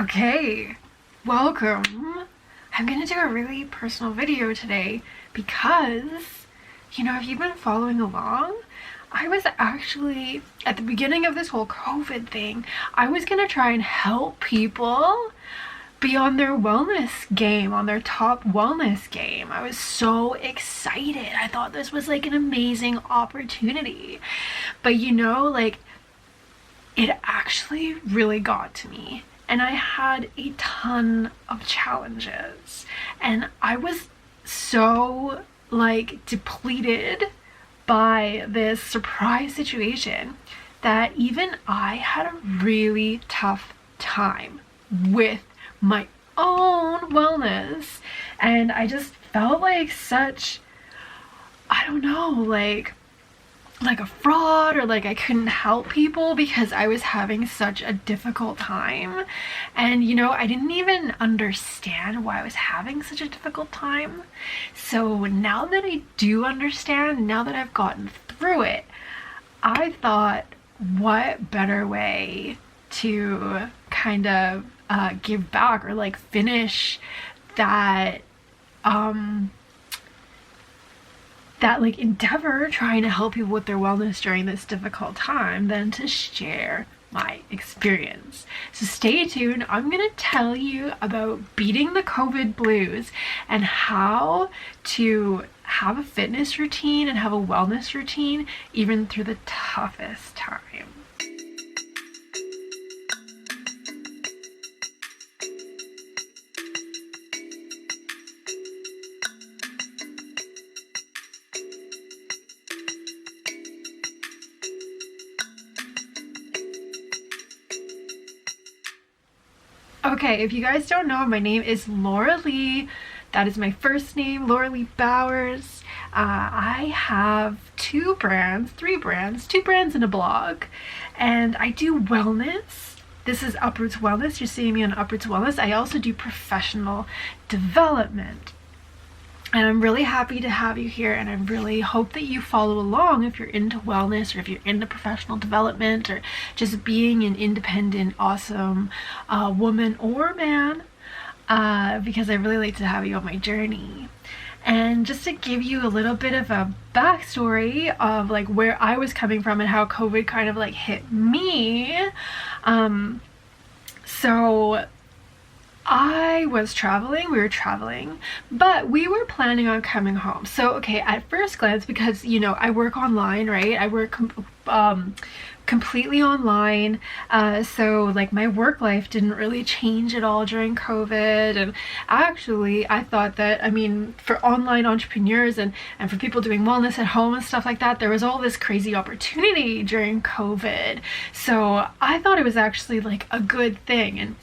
Okay, welcome. I'm gonna do a really personal video today because, if you've been following along, I was actually, at the beginning of this whole COVID thing, I was gonna try and help people be on their wellness game, on their top wellness game. I was so excited. I thought this was like an amazing opportunity. But it actually really got to me. And I had a ton of challenges. And I was so depleted by this surprise situation that even I had a really tough time with my own wellness. And I just felt like such, I don't know, like a fraud, or like I couldn't help people because I was having such a difficult time. And I didn't even understand why I was having such a difficult time. So now that I do understand, now that I've gotten through it, I thought, what better way to kind of give back, or finish that endeavor trying to help people with their wellness during this difficult time than to share my experience. So stay tuned. I'm gonna tell you about beating the COVID blues and how to have a fitness routine and have a wellness routine even through the toughest time. Okay, if you guys don't know, my name is Laura Lee. That is my first name, Laura Lee Bowers. I have two brands and a blog, and I do wellness. This is Upwards Wellness. You're seeing me on Upwards Wellness. I also do professional development. And I'm really happy to have you here, and I really hope that you follow along if you're into wellness, or if you're into professional development, or just being an independent, awesome woman or man, because I really like to have you on my journey. And just to give you a little bit of a backstory of where I was coming from and how COVID kind of hit me. So I was traveling, we were traveling, but we were planning on coming home. So, okay, at first glance, because, I work online, right? I work completely online. So my work life didn't really change at all during COVID. And actually, I thought that, for online entrepreneurs and for people doing wellness at home and stuff like that, there was all this crazy opportunity during COVID. So I thought it was actually a good thing. And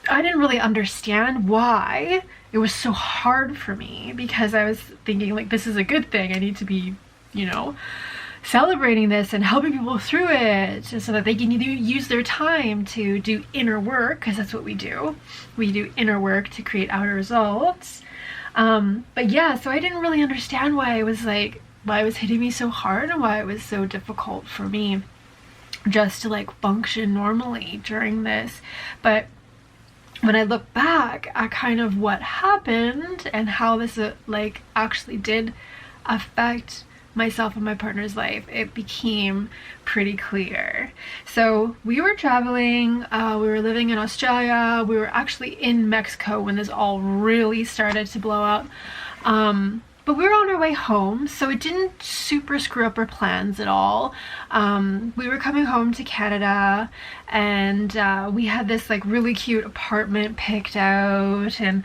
I didn't really understand why it was so hard for me, because I was thinking this is a good thing. I need to be, celebrating this and helping people through it so that they can use their time to do inner work, because that's what we do. We do inner work to create outer results. But yeah, so I didn't really understand why it was why it was hitting me so hard, and why it was so difficult for me just to function normally during this. But when I look back at kind of what happened and how this actually did affect myself and my partner's life, it became pretty clear. So we were traveling, we were living in Australia, we were actually in Mexico when this all really started to blow up. But we were on our way home, so it didn't super screw up our plans at all. We were coming home to Canada, and we had this really cute apartment picked out, and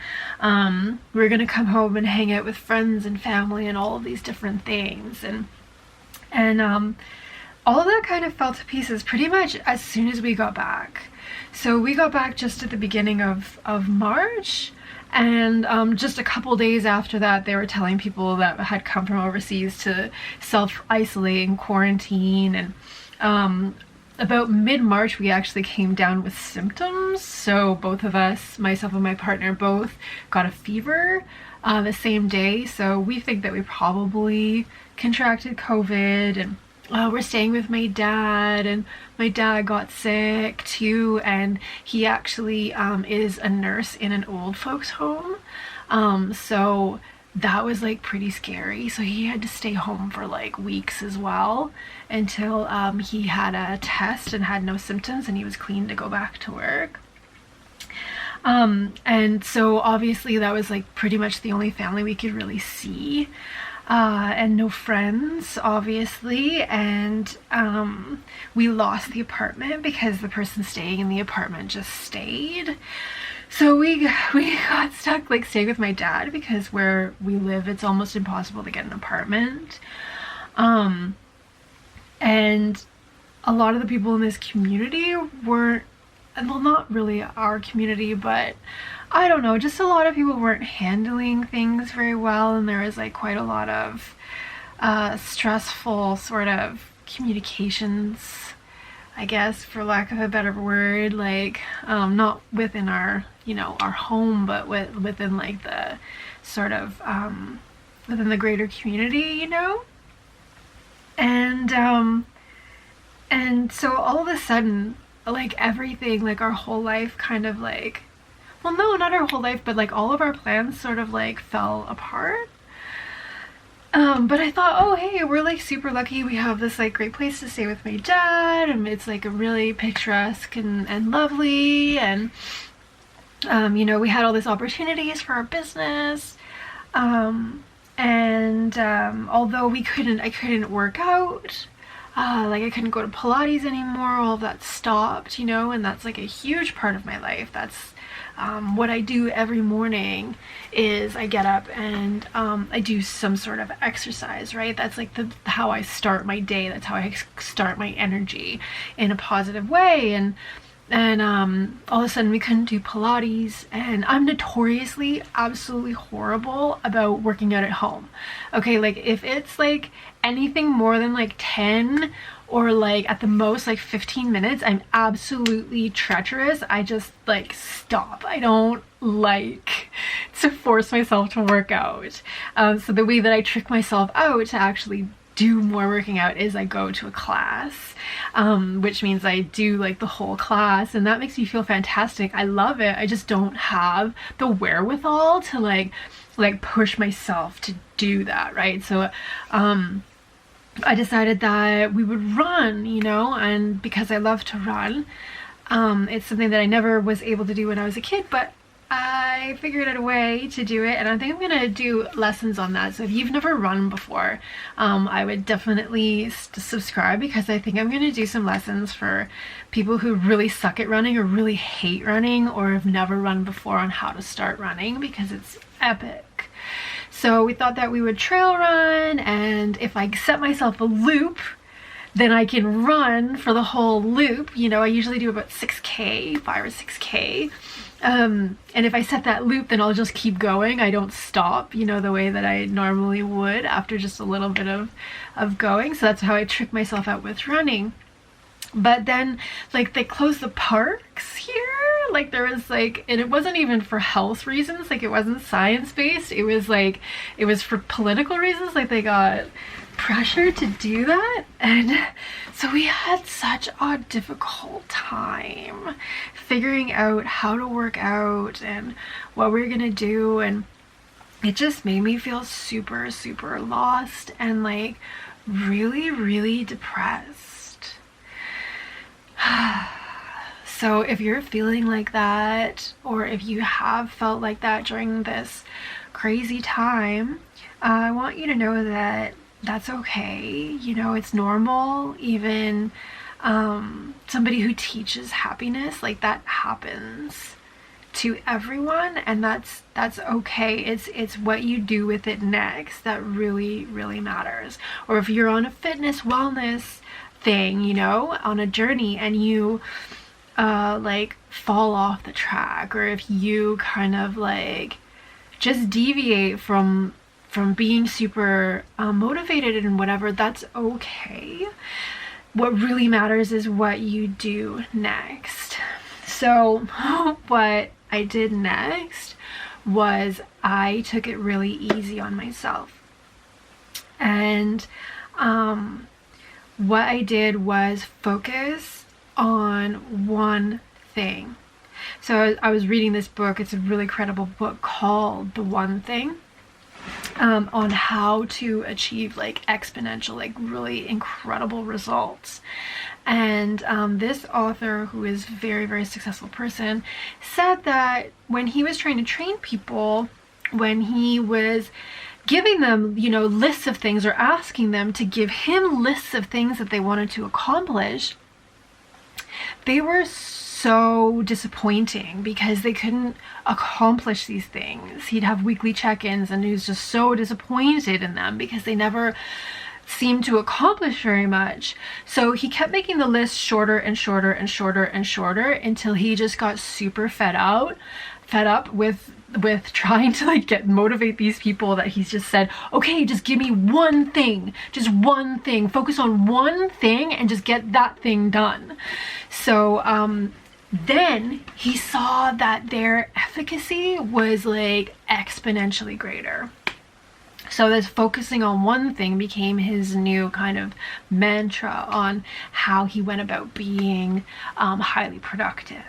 we were gonna come home and hang out with friends and family and all of these different things. And all of that kind of fell to pieces pretty much as soon as we got back. So we got back just at the beginning of March. And just a couple days after that, they were telling people that had come from overseas to self-isolate and quarantine. And about mid-March, we actually came down with symptoms. So both of us, myself and my partner, both got a fever the same day. So we think that we probably contracted COVID. And we're staying with my dad, and my dad got sick too, and he actually is a nurse in an old folks home. So that was like pretty scary. So he had to stay home for like weeks as well until he had a test and had no symptoms and he was clean to go back to work. And so obviously that was like pretty much the only family we could really see, and no friends, obviously. And we lost the apartment because the person staying in the apartment just stayed. So we got stuck like staying with my dad, because where we live it's almost impossible to get an apartment. And a lot of the people in this community weren't, well, not really our community, but I don't know, just a lot of people weren't handling things very well, and there was like quite a lot of stressful sort of communications, I guess, for lack of a better word, like not within our, you know, our home, but within like the sort of within the greater community, you know. And so all of a sudden, like everything, like our whole life kind of like, well, no, not our whole life, but like all of our plans sort of like fell apart. But I thought, oh hey, we're like super lucky, we have this like great place to stay with my dad, and it's like a really picturesque and lovely, and you know, we had all these opportunities for our business, and although I couldn't work out, like I couldn't go to Pilates anymore, all of that stopped, you know, and that's like a huge part of my life. That's what I do every morning is I get up and I do some sort of exercise, right? That's like how I start my day. That's how I start my energy in a positive way. And all of a sudden we couldn't do Pilates, and I'm notoriously absolutely horrible about working out at home. Okay, like if it's like anything more than like 10 or like at the most like 15 minutes, I'm absolutely treacherous. I just like stop. I don't like to force myself to work out. So the way that I trick myself out to actually do more working out is I go to a class, which means I do like the whole class, and that makes me feel fantastic. I love it. I just don't have the wherewithal to like push myself to do that, right? So I decided that we would run, you know, and because I love to run, it's something that I never was able to do when I was a kid, but I figured out a way to do it, and I think I'm gonna do lessons on that. So if you've never run before, I would definitely subscribe, because I think I'm gonna do some lessons for people who really suck at running or really hate running or have never run before on how to start running, because it's epic. So we thought that we would trail run, and if I set myself a loop, then I can run for the whole loop. You know, I usually do about 6K, 5 or 6K. And if I set that loop, then I'll just keep going. I don't stop, you know, the way that I normally would after just a little bit of going. So that's how I trick myself out with running. But then like they closed the parks here. Like there was like, and it wasn't even for health reasons, like it wasn't science-based. It was like, it was for political reasons. Like they got pressure to do that, and so we had such a difficult time figuring out how to work out and what we were gonna do, and it just made me feel super lost and like really depressed. So if you're feeling like that, or if you have felt like that during this crazy time, I want you to know that that's okay. You know, it's normal. Even somebody who teaches happiness, like that happens to everyone, and that's okay. It's what you do with it next that really matters. Or if you're on a fitness wellness thing, you know, on a journey, and you like fall off the track, or if you kind of like just deviate from being super motivated and whatever, that's okay. What really matters is what you do next. So what I did next was I took it really easy on myself. And what I did was focus on one thing. So I was reading this book. It's a really credible book called The One Thing, on how to achieve like exponential, like really incredible results. And this author, who is a very, very successful person, said that when he was trying to train people, when he was giving them, you know, lists of things, or asking them to give him lists of things that they wanted to accomplish, they were so disappointing because they couldn't accomplish these things. He'd have weekly check-ins and he was just so disappointed in them because they never seemed to accomplish very much. So he kept making the list shorter and shorter and shorter and shorter until he just got super fed up with trying to like motivate these people, that he's just said, okay, just give me one thing, just one thing, focus on one thing and just get that thing done. So then he saw that their efficacy was like exponentially greater. So this focusing on one thing became his new kind of mantra on how he went about being highly productive.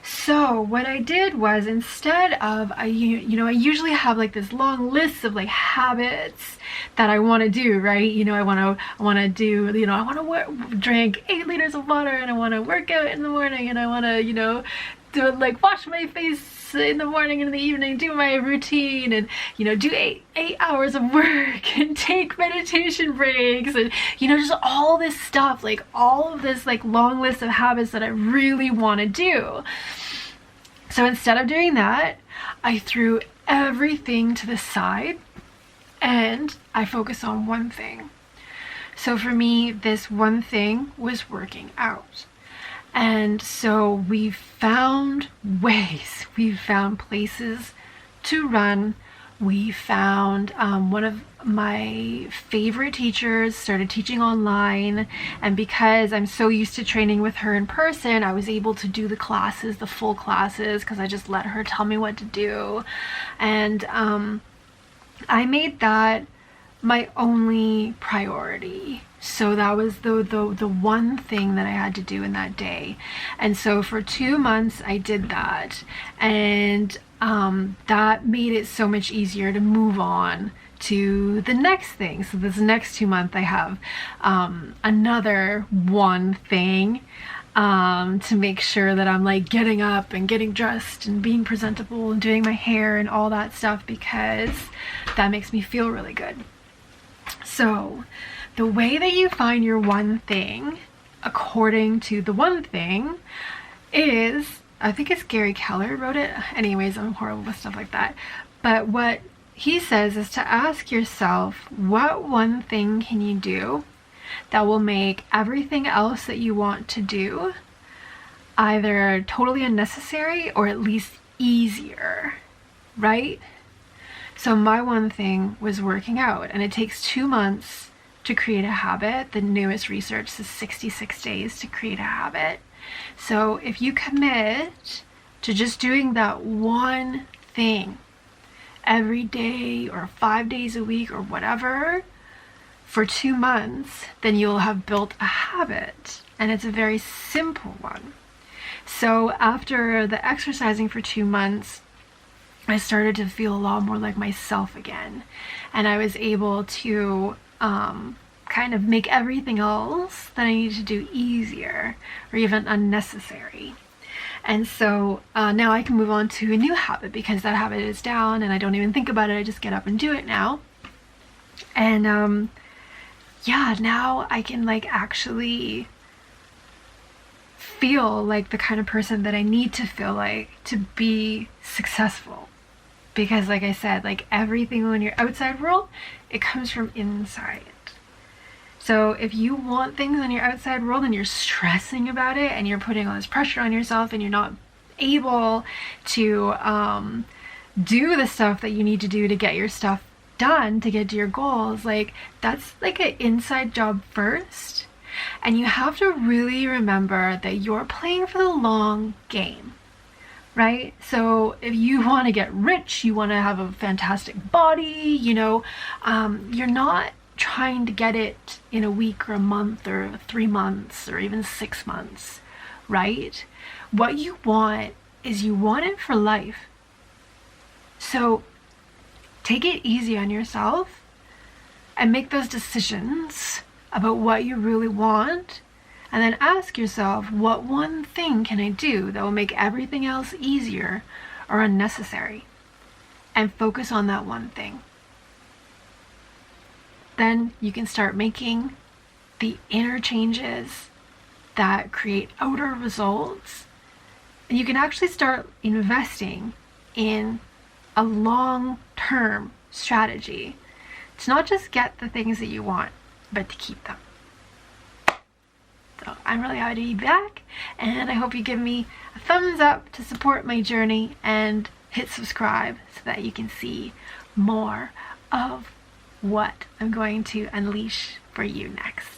So what I did was, instead of, I usually have like this long list of like habits that I want to do, right? You know, I want to do, you know, I want to drink 8 liters of water, and I want to work out in the morning, and I want to, you know, do like wash my face in the morning and in the evening, do my routine, and, you know, do eight hours of work and take meditation breaks, and, you know, just all this stuff, like all of this like long list of habits that I really want to do. So instead of doing that, I threw everything to the side and I focused on one thing. So for me, this one thing was working out. And so we found ways, we found places to run. We found one of my favorite teachers started teaching online, and because I'm so used to training with her in person, I was able to do the classes, the full classes, because I just let her tell me what to do. And I made that my only priority. So that was the one thing that I had to do in that day. And so for 2 months I did that, and that made it so much easier to move on to the next thing. So this next 2 months I have another one thing to make sure that I'm like getting up and getting dressed and being presentable and doing my hair and all that stuff, because that makes me feel really good. So the way that you find your one thing, according to The One Thing, is, I think it's Gary Keller wrote it. Anyways, I'm horrible with stuff like that. But what he says is to ask yourself, what one thing can you do that will make everything else that you want to do either totally unnecessary or at least easier, right? So my one thing was working out, and it takes 2 months to create a habit. The newest research says 66 days to create a habit. So if you commit to just doing that one thing every day or 5 days a week or whatever for 2 months, then you'll have built a habit, and it's a very simple one. So after the exercising for 2 months, I started to feel a lot more like myself again, and I was able to kind of make everything else that I needed to do easier or even unnecessary. And so now I can move on to a new habit, because that habit is down and I don't even think about it. I just get up and do it now. And yeah, now I can like actually feel like the kind of person that I need to feel like to be successful. Because like I said, like everything in your outside world, it comes from inside. So if you want things in your outside world and you're stressing about it and you're putting all this pressure on yourself and you're not able to do the stuff that you need to do to get your stuff done, to get to your goals, like that's like an inside job first. And you have to really remember that you're playing for the long game, right? So if you want to get rich, you want to have a fantastic body, you know, you're not trying to get it in a week or a month or 3 months or even 6 months, right? What you want is you want it for life. So take it easy on yourself and make those decisions about what you really want, and then ask yourself, what one thing can I do that will make everything else easier or unnecessary? And focus on that one thing. Then you can start making the inner changes that create outer results, and you can actually start investing in a long-term strategy to not just get the things that you want, but to keep them. So I'm really happy to be back, and I hope you give me a thumbs up to support my journey and hit subscribe so that you can see more of what I'm going to unleash for you next.